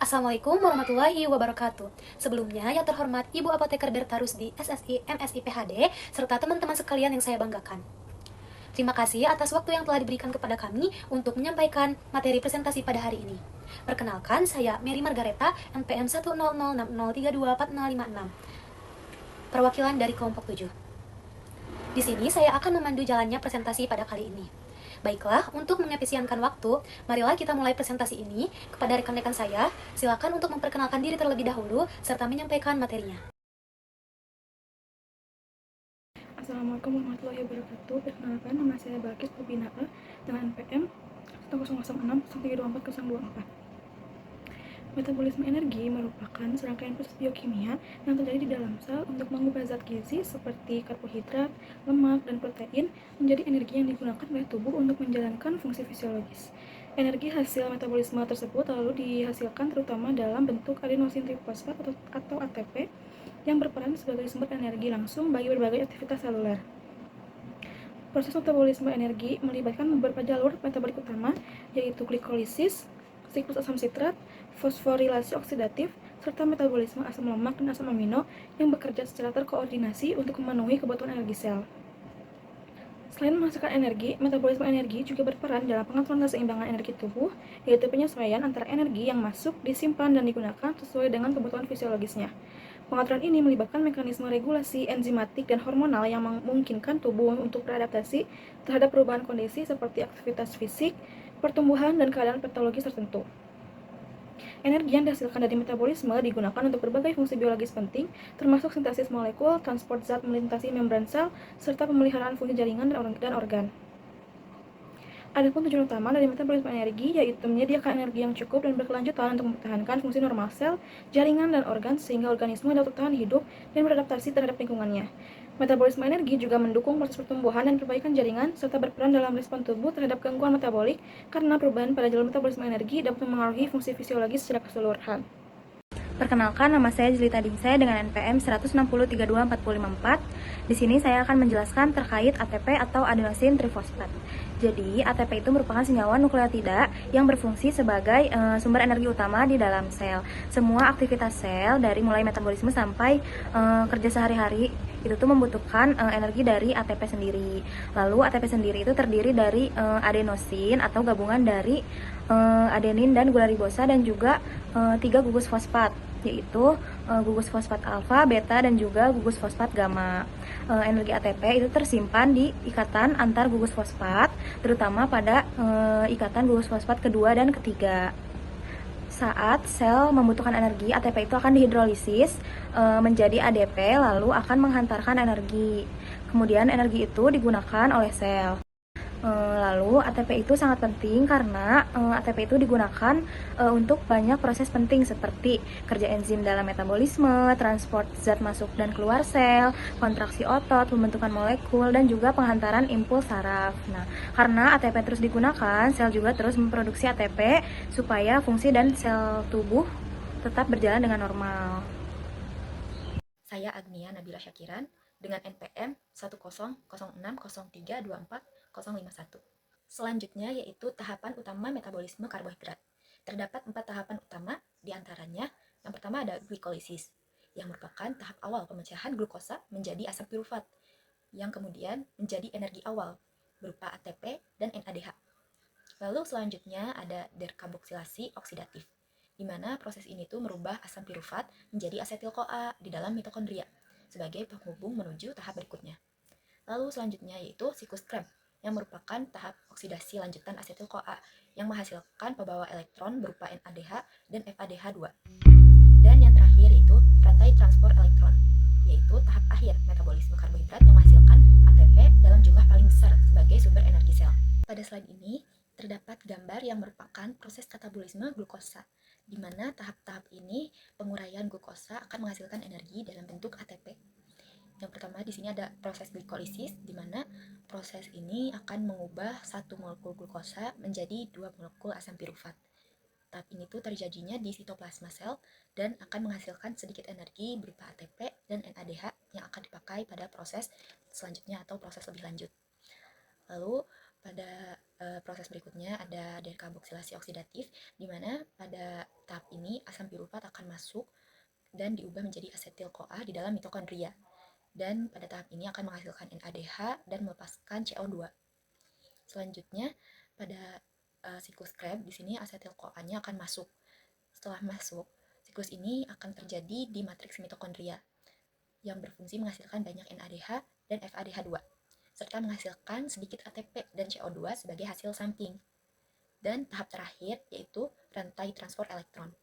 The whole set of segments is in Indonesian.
Assalamualaikum warahmatullahi wabarakatuh. Sebelumnya, yang terhormat Ibu Apoteker Bertarus di SSI MSI PHD, serta teman-teman sekalian yang saya banggakan. Terima kasih atas waktu yang telah diberikan kepada kami untuk menyampaikan materi presentasi pada hari ini. Perkenalkan, saya Mary Margareta, NPM 10060324056, perwakilan dari kelompok 7. Di sini saya akan memandu jalannya presentasi pada kali ini. Baiklah, untuk mengefisienkan waktu, marilah kita mulai presentasi ini. Kepada rekan-rekan saya, silakan untuk memperkenalkan diri terlebih dahulu, serta menyampaikan materinya. Assalamualaikum warahmatullahi wabarakatuh. Perkenalkan, nama saya Balkis Pubinaa dengan NPM 10060632424. Metabolisme energi merupakan serangkaian proses biokimia yang terjadi di dalam sel untuk mengubah zat gizi seperti karbohidrat, lemak, dan protein menjadi energi yang digunakan oleh tubuh untuk menjalankan fungsi fisiologis. Energi hasil metabolisme tersebut lalu dihasilkan terutama dalam bentuk adenosin trifosfat atau ATP yang berperan sebagai sumber energi langsung bagi berbagai aktivitas seluler. Proses metabolisme energi melibatkan beberapa jalur metabolik utama, yaitu glikolisis, siklus asam sitrat, fosforilasi oksidatif, serta metabolisme asam lemak dan asam amino yang bekerja secara terkoordinasi untuk memenuhi kebutuhan energi sel. Selain menghasilkan energi, metabolisme energi juga berperan dalam pengaturan keseimbangan energi tubuh, yaitu penyesuaian antara energi yang masuk, disimpan, dan digunakan sesuai dengan kebutuhan fisiologisnya. Pengaturan ini melibatkan mekanisme regulasi enzimatik dan hormonal yang memungkinkan tubuh untuk beradaptasi terhadap perubahan kondisi seperti aktivitas fisik, pertumbuhan, dan keadaan patologis tertentu. Energi yang dihasilkan dari metabolisme digunakan untuk berbagai fungsi biologis penting, termasuk sintesis molekul, transport zat melintasi membran sel, serta pemeliharaan fungsi jaringan dan organ. Adapun tujuan utama dari metabolisme energi yaitu menyediakan energi yang cukup dan berkelanjutan untuk mempertahankan fungsi normal sel, jaringan, dan organ sehingga organisme dapat bertahan hidup dan beradaptasi terhadap lingkungannya. Metabolisme energi juga mendukung proses pertumbuhan dan perbaikan jaringan serta berperan dalam respon tubuh terhadap gangguan metabolik karena perubahan pada jalur metabolisme energi dapat mempengaruhi fungsi fisiologis secara keseluruhan. Perkenalkan, nama saya Jelita Dingsaya dengan NPM 160322454. Di sini saya akan menjelaskan terkait ATP atau adenosin trifosfat. Jadi, ATP itu merupakan senyawa nukleotida yang berfungsi sebagai sumber energi utama di dalam sel. Semua aktivitas sel dari mulai metabolisme sampai kerja sehari-hari itu tuh membutuhkan energi dari ATP sendiri. Lalu ATP sendiri itu terdiri dari adenosin atau gabungan dari adenin dan gula ribosa dan juga 3 gugus fosfat, yaitu gugus fosfat alfa, beta, dan juga gugus fosfat gamma. Energi ATP itu tersimpan di ikatan antar gugus fosfat, terutama pada ikatan gugus fosfat kedua dan ketiga. Saat sel membutuhkan energi, ATP itu akan dihidrolisis menjadi ADP, lalu akan menghantarkan energi. Kemudian energi itu digunakan oleh sel. Lalu ATP itu sangat penting karena ATP itu digunakan untuk banyak proses penting seperti kerja enzim dalam metabolisme, transport zat masuk dan keluar sel, kontraksi otot, pembentukan molekul, dan juga penghantaran impuls saraf. Nah, karena ATP terus digunakan, sel juga terus memproduksi ATP supaya fungsi dan sel tubuh tetap berjalan dengan normal. Saya Agnia Nabila Syakiran dengan NPM 1006030324051. Selanjutnya yaitu tahapan utama metabolisme karbohidrat. Terdapat 4 tahapan utama, diantaranya yang pertama ada glikolisis, yang merupakan tahap awal pemecahan glukosa menjadi asam pirufat, yang kemudian menjadi energi awal berupa ATP dan NADH. Lalu selanjutnya ada dekarboksilasi oksidatif, di mana proses ini tuh merubah asam pirufat menjadi asetil-CoA di dalam mitokondria sebagai penghubung menuju tahap berikutnya. Lalu selanjutnya yaitu siklus Krebs, yang merupakan tahap oksidasi lanjutan asetil-CoA yang menghasilkan pembawa elektron berupa NADH dan FADH2. Dan yang terakhir yaitu rantai transport elektron, yaitu tahap akhir metabolisme karbohidrat yang menghasilkan ATP dalam jumlah paling besar sebagai sumber energi sel. Pada slide ini terdapat gambar yang merupakan proses katabolisme glukosa, di mana tahap-tahap ini penguraian glukosa akan menghasilkan energi dalam bentuk ATP. Yang pertama di sini ada proses glikolisis, di mana proses ini akan mengubah satu molekul glukosa menjadi 2 molekul asam pirufat. Tahap ini tuh terjadinya di sitoplasma sel dan akan menghasilkan sedikit energi berupa ATP dan NADH yang akan dipakai pada proses selanjutnya atau proses lebih lanjut. Lalu pada proses berikutnya ada dekarboksilasi oksidatif, di mana pada tahap ini asam piruvat akan masuk dan diubah menjadi asetil-CoA di dalam mitokondria. Dan pada tahap ini akan menghasilkan NADH dan melepaskan CO2. Selanjutnya, pada siklus Krebs, di sini asetil-CoA-nya akan masuk. Setelah masuk, siklus ini akan terjadi di matriks mitokondria yang berfungsi menghasilkan banyak NADH dan FADH2, serta menghasilkan sedikit ATP dan CO2 sebagai hasil samping. Dan tahap terakhir yaitu rantai transport elektron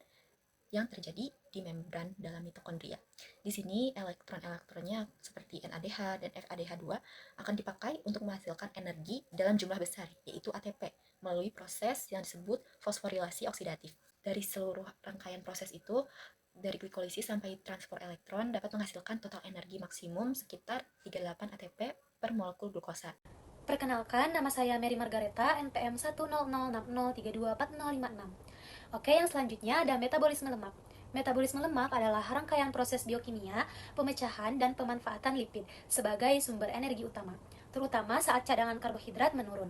yang terjadi di membran dalam mitokondria. Di sini elektron-elektronnya seperti NADH dan FADH2 akan dipakai untuk menghasilkan energi dalam jumlah besar, yaitu ATP, melalui proses yang disebut fosforilasi oksidatif. Dari seluruh rangkaian proses itu, dari glikolisis sampai transport elektron dapat menghasilkan total energi maksimum sekitar 38 ATP per molekul glukosa. Perkenalkan, nama saya Mary Margareta, NPM 10060324056. Oke, yang selanjutnya ada metabolisme lemak. Metabolisme lemak adalah rangkaian proses biokimia, pemecahan, dan pemanfaatan lipid sebagai sumber energi utama, terutama saat cadangan karbohidrat menurun.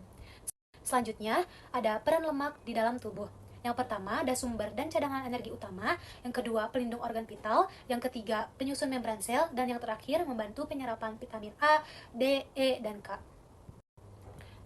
Selanjutnya, ada peran lemak di dalam tubuh. Yang pertama, ada sumber dan cadangan energi utama. Yang kedua, pelindung organ vital. Yang ketiga, penyusun membran sel. Dan yang terakhir, membantu penyerapan vitamin A, D, E, dan K.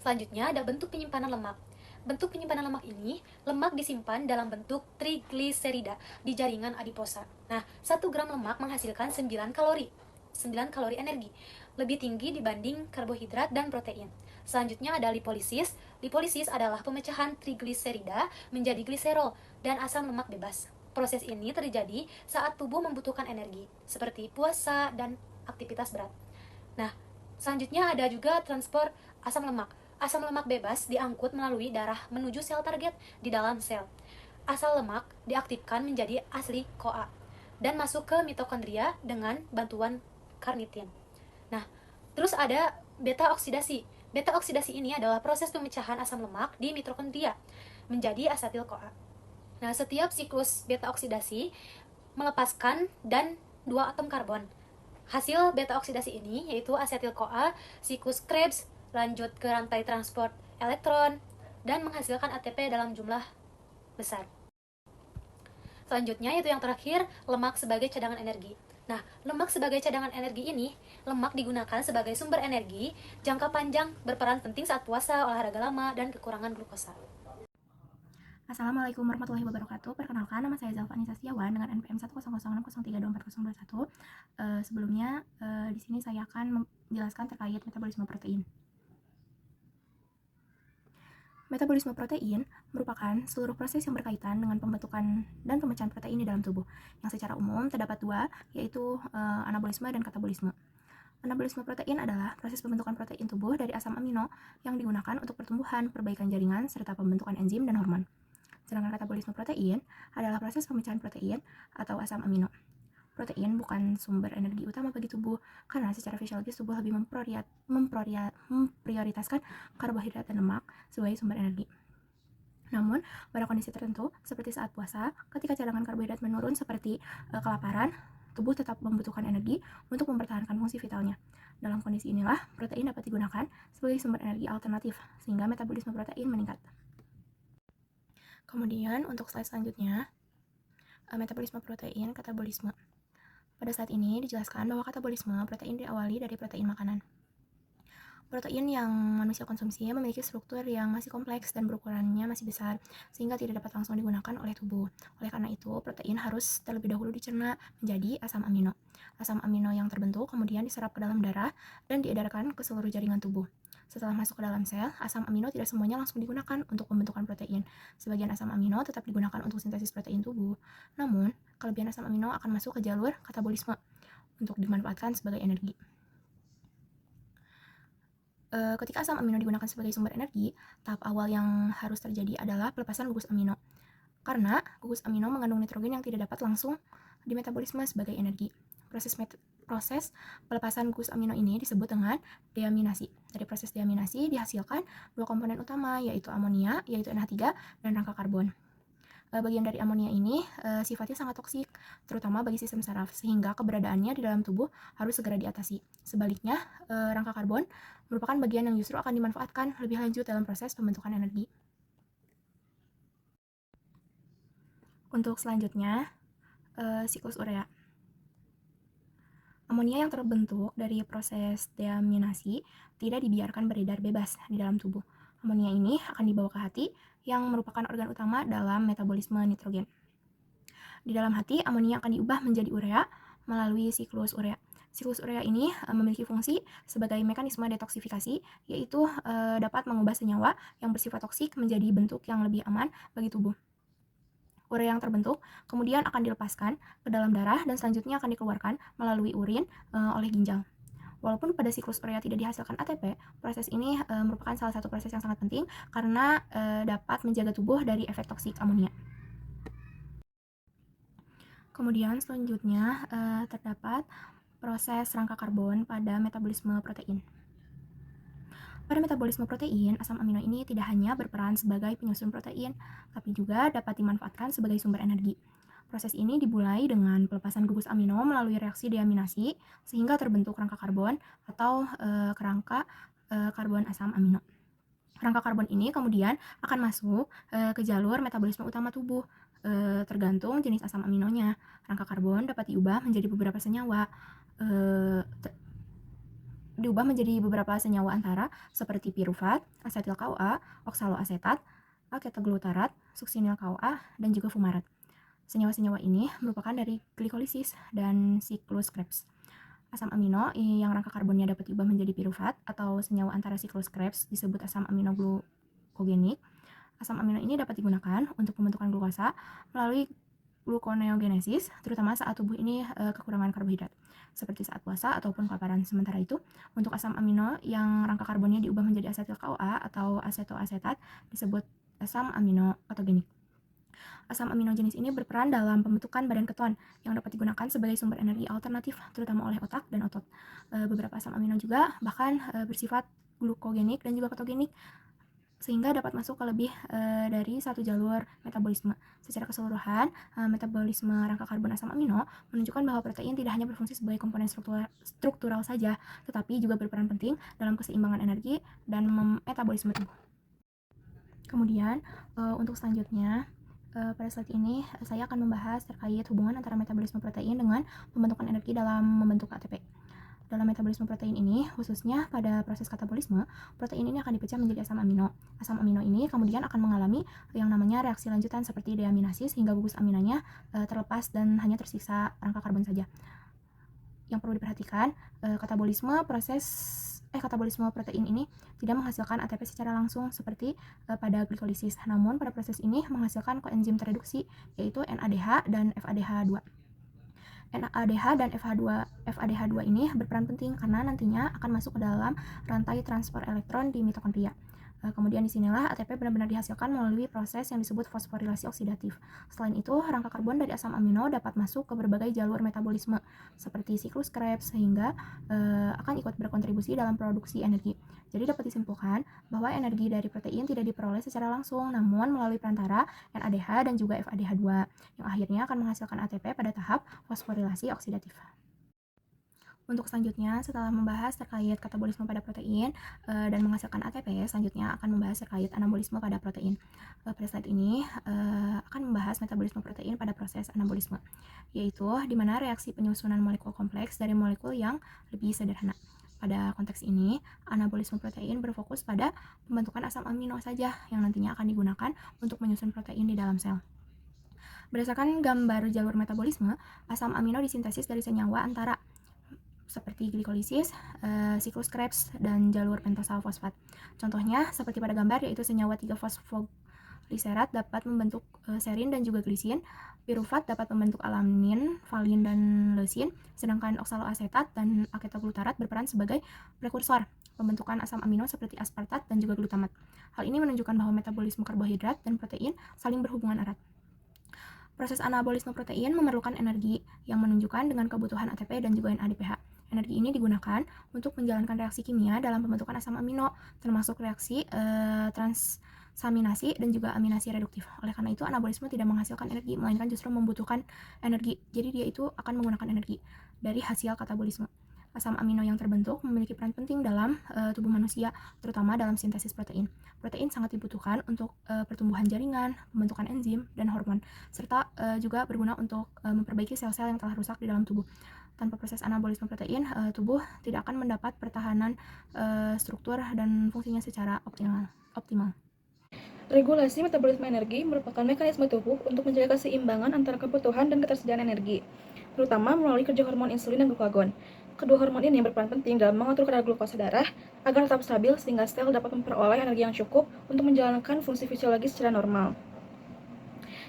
Selanjutnya, ada bentuk penyimpanan lemak. Bentuk penyimpanan lemak ini, lemak disimpan dalam bentuk trigliserida di jaringan adiposa. Nah, 1 gram lemak menghasilkan 9 kalori. 9 kalori energi, lebih tinggi dibanding karbohidrat dan protein. Selanjutnya ada lipolisis. Lipolisis adalah pemecahan trigliserida menjadi gliserol dan asam lemak bebas. Proses ini terjadi saat tubuh membutuhkan energi, seperti puasa dan aktivitas berat. Nah, selanjutnya ada juga transport asam lemak. Asam lemak bebas diangkut melalui darah menuju sel target di dalam sel. Asam lemak diaktifkan menjadi asli CoA dan masuk ke mitokondria dengan bantuan karnitin. Nah, terus ada beta oksidasi. Beta oksidasi ini adalah proses pemecahan asam lemak di mitokondria menjadi asetil CoA. Nah, setiap siklus beta oksidasi melepaskan dan 2 atom karbon. Hasil beta oksidasi ini yaitu asetil CoA, siklus Krebs, lanjut ke rantai transport elektron, dan menghasilkan ATP dalam jumlah besar. Selanjutnya yaitu yang terakhir, lemak sebagai cadangan energi. Nah, lemak sebagai cadangan energi ini, lemak digunakan sebagai sumber energi jangka panjang, berperan penting saat puasa, olahraga lama, dan kekurangan glukosa. Assalamualaikum warahmatullahi wabarakatuh. Perkenalkan, nama saya Zalfa Anissa Setiawan dengan NPM 10060324020. Sebelumnya, di sini saya akan menjelaskan terkait metabolisme protein. Metabolisme protein merupakan seluruh proses yang berkaitan dengan pembentukan dan pemecahan protein di dalam tubuh, yang secara umum terdapat 2, yaitu anabolisme dan katabolisme. Anabolisme protein adalah proses pembentukan protein tubuh dari asam amino yang digunakan untuk pertumbuhan, perbaikan jaringan, serta pembentukan enzim dan hormon. Sedangkan katabolisme protein adalah proses pemecahan protein atau asam amino. Protein bukan sumber energi utama bagi tubuh karena secara fisiologis tubuh lebih memprioritaskan karbohidrat dan lemak sebagai sumber energi. Namun, pada kondisi tertentu, seperti saat puasa, ketika cadangan karbohidrat menurun seperti kelaparan, tubuh tetap membutuhkan energi untuk mempertahankan fungsi vitalnya. Dalam kondisi inilah, protein dapat digunakan sebagai sumber energi alternatif, sehingga metabolisme protein meningkat. Kemudian, untuk slide selanjutnya, metabolisme protein, katabolisme. Pada saat ini dijelaskan bahwa katabolisme protein diawali dari protein makanan. Protein yang manusia konsumsi memiliki struktur yang masih kompleks dan berukurannya masih besar, sehingga tidak dapat langsung digunakan oleh tubuh. Oleh karena itu, protein harus terlebih dahulu dicerna menjadi asam amino. Asam amino yang terbentuk kemudian diserap ke dalam darah dan diedarkan ke seluruh jaringan tubuh. Setelah masuk ke dalam sel, asam amino tidak semuanya langsung digunakan untuk pembentukan protein. Sebagian asam amino tetap digunakan untuk sintesis protein tubuh. Namun, kelebihan asam amino akan masuk ke jalur katabolisme untuk dimanfaatkan sebagai energi. Ketika asam amino digunakan sebagai sumber energi, tahap awal yang harus terjadi adalah pelepasan gugus amino. Karena gugus amino mengandung nitrogen yang tidak dapat langsung dimetabolisme sebagai energi. Proses pelepasan gugus amino ini disebut dengan deaminasi. Dari proses deaminasi dihasilkan 2 komponen utama, yaitu amonia, yaitu NH3, dan rangka karbon. Bagian dari amonia ini sifatnya sangat toksik, terutama bagi sistem saraf, sehingga keberadaannya di dalam tubuh harus segera diatasi. Sebaliknya, rangka karbon merupakan bagian yang justru akan dimanfaatkan lebih lanjut dalam proses pembentukan energi. Untuk selanjutnya, siklus urea. Amonia yang terbentuk dari proses deaminasi tidak dibiarkan beredar bebas di dalam tubuh. Amonia ini akan dibawa ke hati yang merupakan organ utama dalam metabolisme nitrogen. Di dalam hati, amonia akan diubah menjadi urea melalui siklus urea. Siklus urea ini memiliki fungsi sebagai mekanisme detoksifikasi, yaitu dapat mengubah senyawa yang bersifat toksik menjadi bentuk yang lebih aman bagi tubuh. Urea yang terbentuk kemudian akan dilepaskan ke dalam darah dan selanjutnya akan dikeluarkan melalui urin oleh ginjal. Walaupun pada siklus urea tidak dihasilkan ATP, proses ini merupakan salah satu proses yang sangat penting karena dapat menjaga tubuh dari efek toksik amonia. Kemudian selanjutnya terdapat proses rangka karbon pada metabolisme protein. Pada metabolisme protein, asam amino ini tidak hanya berperan sebagai penyusun protein, tapi juga dapat dimanfaatkan sebagai sumber energi. Proses ini dimulai dengan pelepasan gugus amino melalui reaksi deaminasi sehingga terbentuk rangka karbon atau kerangka karbon asam amino. Rangka karbon ini kemudian akan masuk ke jalur metabolisme utama tubuh. Tergantung jenis asam aminonya. Rangka karbon dapat diubah menjadi beberapa senyawa antara seperti pirufat, asetil CoA, oksaloasetat, alketoglutarat, suksinil CoA, dan juga fumarat. Senyawa-senyawa ini merupakan dari glikolisis dan siklus Krebs. Asam amino yang rangka karbonnya dapat diubah menjadi pirufat atau senyawa antara siklus Krebs disebut asam amino glukogenik. Asam amino ini dapat digunakan untuk pembentukan glukosa melalui gluconeogenesis, terutama saat tubuh ini kekurangan karbohidrat, seperti saat puasa ataupun kelaparan. Sementara itu, untuk asam amino yang rangka karbonnya diubah menjadi asetil CoA atau asetoasetat disebut asam amino ketogenik. Asam amino jenis ini berperan dalam pembentukan badan keton yang dapat digunakan sebagai sumber energi alternatif, terutama oleh otak dan otot. Beberapa asam amino juga bahkan bersifat glukogenik dan juga ketogenik, sehingga dapat masuk ke lebih dari satu jalur metabolisme. Secara keseluruhan, metabolisme rangka karbon asam amino menunjukkan bahwa protein tidak hanya berfungsi sebagai komponen struktural saja, tetapi juga berperan penting dalam keseimbangan energi dan metabolisme tubuh. Kemudian, untuk selanjutnya, pada slide ini saya akan membahas terkait hubungan antara metabolisme protein dengan pembentukan energi dalam membentuk ATP. Dalam metabolisme protein ini, khususnya pada proses katabolisme, protein ini akan dipecah menjadi asam amino. Asam amino ini kemudian akan mengalami yang namanya reaksi lanjutan seperti deaminasi sehingga gugus aminanya terlepas dan hanya tersisa rangka karbon saja. Yang perlu diperhatikan, katabolisme protein ini tidak menghasilkan ATP secara langsung seperti pada glikolisis. Namun pada proses ini menghasilkan koenzim tereduksi yaitu NADH dan FADH2. NADH dan FADH2 ini berperan penting karena nantinya akan masuk ke dalam rantai transport elektron di mitokondria. Kemudian disinilah ATP benar-benar dihasilkan melalui proses yang disebut fosforilasi oksidatif. Selain itu, rangka karbon dari asam amino dapat masuk ke berbagai jalur metabolisme seperti siklus Krebs sehingga akan ikut berkontribusi dalam produksi energi. Jadi dapat disimpulkan bahwa energi dari protein tidak diperoleh secara langsung, namun melalui perantara NADH dan juga FADH2 yang akhirnya akan menghasilkan ATP pada tahap fosforilasi oksidatif. Untuk selanjutnya, setelah membahas terkait katabolisme pada protein dan menghasilkan ATP, selanjutnya akan membahas terkait anabolisme pada protein. Pada slide ini akan membahas metabolisme protein pada proses anabolisme, yaitu di mana reaksi penyusunan molekul kompleks dari molekul yang lebih sederhana. Pada konteks ini, anabolisme protein berfokus pada pembentukan asam amino saja yang nantinya akan digunakan untuk menyusun protein di dalam sel. Berdasarkan gambar jalur metabolisme, asam amino disintesis dari senyawa antara seperti glikolisis, siklus Krebs, dan jalur pentosa fosfat. Contohnya seperti pada gambar yaitu senyawa 3-fosfogliserat dapat membentuk serin dan juga glisin, pirufat dapat membentuk alanin, valin, dan leusin, sedangkan oksaloasetat dan aketoglutarat berperan sebagai prekursor pembentukan asam amino seperti aspartat dan juga glutamat. Hal ini menunjukkan bahwa metabolisme karbohidrat dan protein saling berhubungan erat. Proses anabolisme protein memerlukan energi yang menunjukkan dengan kebutuhan ATP dan juga NADPH. Energi ini digunakan untuk menjalankan reaksi kimia dalam pembentukan asam amino, termasuk reaksi transaminasi dan juga aminasi reduktif. Oleh karena itu, anabolisme tidak menghasilkan energi, melainkan justru membutuhkan energi. Jadi dia itu akan menggunakan energi dari hasil katabolisme. Asam amino yang terbentuk memiliki peran penting dalam tubuh manusia, terutama dalam sintesis protein. Protein sangat dibutuhkan untuk pertumbuhan jaringan, pembentukan enzim, dan hormon, serta juga berguna untuk memperbaiki sel-sel yang telah rusak di dalam tubuh. Tanpa proses anabolisme protein, tubuh tidak akan mendapat pertahanan struktur dan fungsinya secara optimal. Regulasi metabolisme energi merupakan mekanisme tubuh untuk menjaga keseimbangan antara kebutuhan dan ketersediaan energi, terutama melalui kerja hormon insulin dan glukagon. Kedua hormon ini berperan penting dalam mengatur kadar glukosa darah agar tetap stabil sehingga sel dapat memperoleh energi yang cukup untuk menjalankan fungsi fisiologis secara normal.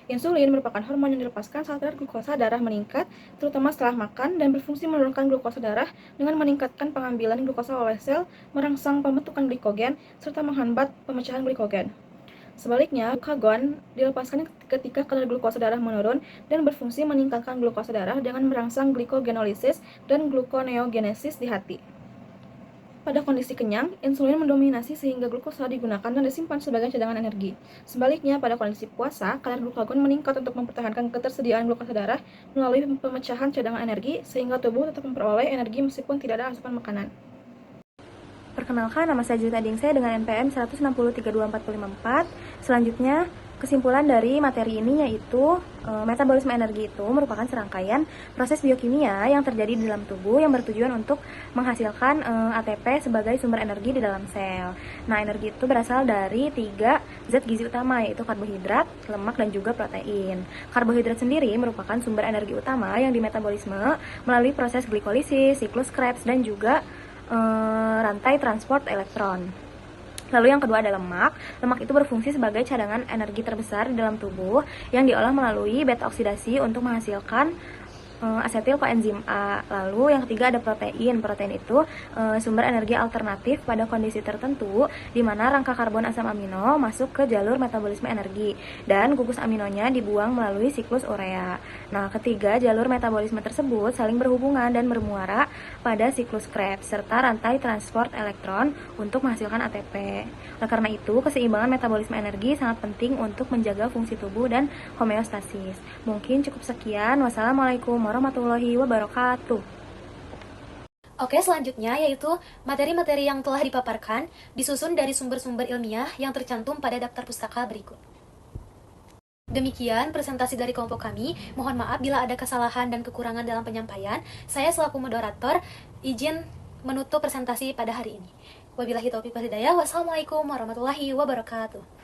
Insulin merupakan hormon yang dilepaskan saat kadar glukosa darah meningkat, terutama setelah makan, dan berfungsi menurunkan glukosa darah dengan meningkatkan pengambilan glukosa oleh sel, merangsang pembentukan glikogen, serta menghambat pemecahan glikogen. Sebaliknya, glukagon dilepaskan ketika kadar glukosa darah menurun dan berfungsi meningkatkan glukosa darah dengan merangsang glikogenolisis dan gluconeogenesis di hati. Pada kondisi kenyang, insulin mendominasi sehingga glukosa digunakan dan disimpan sebagai cadangan energi. Sebaliknya, pada kondisi puasa, kadar glukagon meningkat untuk mempertahankan ketersediaan glukosa darah melalui pemecahan cadangan energi sehingga tubuh tetap memperoleh energi meskipun tidak ada asupan makanan. Perkenalkan, nama saya Jelita Dingsaya dengan NPM 160324454. Selanjutnya, kesimpulan dari materi ini yaitu metabolisme energi itu merupakan serangkaian proses biokimia yang terjadi di dalam tubuh yang bertujuan untuk menghasilkan ATP sebagai sumber energi di dalam sel. Nah, energi itu berasal dari 3 zat gizi utama, yaitu karbohidrat, lemak, dan juga protein. Karbohidrat sendiri merupakan sumber energi utama yang dimetabolisme melalui proses glikolisis, siklus Krebs, dan juga rantai transport elektron. Lalu yang kedua ada lemak. Lemak itu berfungsi sebagai cadangan energi terbesar di dalam tubuh yang diolah melalui beta oksidasi untuk menghasilkan asetil koenzim A. Lalu yang ketiga ada protein. Protein itu sumber energi alternatif pada kondisi tertentu di mana rangka karbon asam amino masuk ke jalur metabolisme energi dan gugus aminonya dibuang melalui siklus urea. Nah, ketiga jalur metabolisme tersebut saling berhubungan dan bermuara pada siklus Krebs serta rantai transport elektron untuk menghasilkan ATP. Oleh karena itu, keseimbangan metabolisme energi sangat penting untuk menjaga fungsi tubuh dan homeostasis. Mungkin cukup sekian. Wassalamualaikum warahmatullahi wabarakatuh. Oke, selanjutnya yaitu materi-materi yang telah dipaparkan disusun dari sumber-sumber ilmiah yang tercantum pada daftar pustaka berikut. Demikian presentasi dari kelompok kami. Mohon maaf bila ada kesalahan dan kekurangan dalam penyampaian. Saya selaku moderator izin menutup presentasi pada hari ini. Wabillahi taufiq wal hidayah. Wassalamualaikum warahmatullahi wabarakatuh.